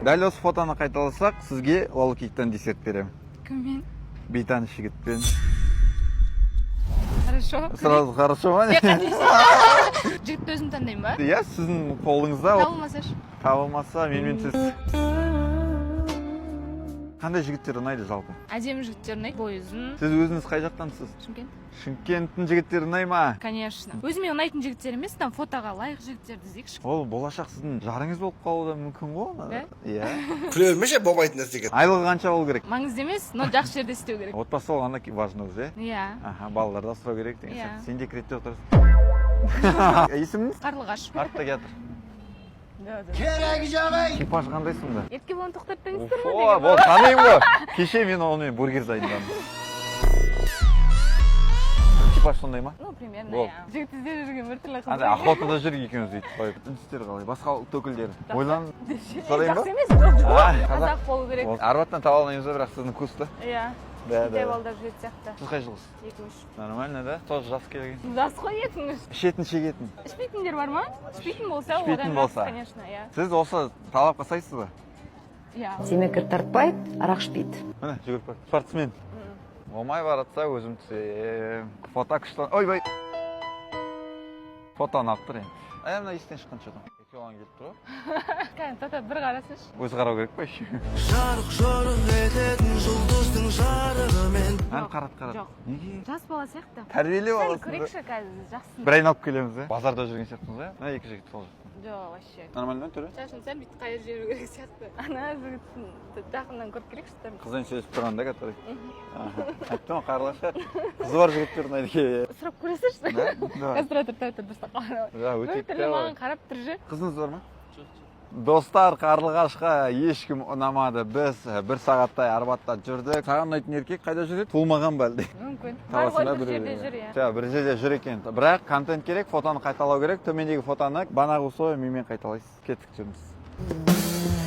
Дәл осы фотоны қайталасақ, сізге лол-киктен десерт беремін. Кіммен? Бейтаныс жігітпен. Хорошо. Сразу хорошо ма? Жігітті өзім таңдаймын ба? Иә, сіздің қолыңызда. Табылмаса ш? Табылмаса, менімен сіз. Қандай жігіттер ұнайды жалпы? Әдемі жігіттер ұнайды, бойы ұзын. Сіз өзіңіз қай жақтансыз? Шымкент. Шымкенттің жігіттері ұнай ма? Конечно. Өзіме ұнайтын жігіттер емес, там фотоға лайық жігіттерді іздейікші. Ол болашақ сіздің жарыңыз болып қалуы да мүмкін ғой. Да? Иә. Күле бермеші болмайтын нәрсеге. Айлығы қанша болу керек? Маңызды емес, но жақсы жерде істеу керек. Отбасы болғанда важно уже. Иә. Аха, балаларды асырау керек деген Иә. сияқты. Сен декретте отырсың. Есіміңіз? Қарлығаш. Артта келатыр. Керек жағай. Экипаж қандай сонда? Ерке болын тоқтаттыңыздар ма? О, бол танимын ғой. Кеше мен онымен бургер дайындадым. Экипаж сондай ма? Ну, примерно, Бол. иә. Жігіт іздеп жүрген бір түрлі Андай охотада жүр екеуміз дейді. Қойып. Үнсіздер қалай? Басқа ұлт өкілдері. Ойлан. Сұрайын ба? Жақсы емес, бұл А, қазақ болу керек. Арбаттан таба алмаймыз ба, бірақ сіздің вкусты. Иә. Да, Китай да. балдар жүретін сияқты. Сіз қай жылғысыз? 2-3. Нормально, да? Тоже жас келген. Жас қой етіңіз. Ішетін, шегетін. Ішпейтіндер бар ма? Ішпейтін болса, Ішпейтін одан болса. жақсы, конечно, иә. Сіз осы талапқа сайсыз ба? Иә. Темекі тартпайды, арақ ішпейді. Міне, жүгіріп бар. Спортсмен. Болмай баратса өзім түсем. Фото күшті. Ойбай. Фотоны алып тұр енді. Мына естен шыққан что-то. Екеуған келіп тұр ғой. Кәне, тата бір қарасыншы. Өзі қарау керек па еще? Жарық ететін жұлдыздың жарығымен. Қарат. Жоқ. Неге? Жас бала сияқты. Тәрбиелеп Сәл аласың. көрекші қазір, жақсы. Бір айналып келеміз ба? Базарда жүрген сияқтымыз ба? Мына екі жігіт сол жақта. Жоқ, вообще. Нормально ма түрі? Шашын сәл бүйтіп қайыр жеру керек сияқты. Ана жігіттің жақыннан көріп керек шықты. Қыздан сөйлесіп тұрғанда который. Айттым ғой, қарлығаш. Қызы бар жігіттер ұнайды екен. Сұрап көресінші? Да. Қазір тұра тұр дұрыстап қалады. Да, өте Бір түрлі маған қарап тұр же. Қызыңыз бар ма? Достар, қарлығашқа ешкім ұнамады. Біз бір сағаттай Арбатта жүрдік. Саған ұнайтын еркек қайда жүреді? Туылмаған ба әлде? Мүмкін. Табасың ба Бір жерде жүр, иә. Иә, бір жерде жүр екен. Бірақ контент керек, фотоны қайталау керек. Төмендегі фотоны банағы условия менімен қайталайсыз. Кеттік жүрміз.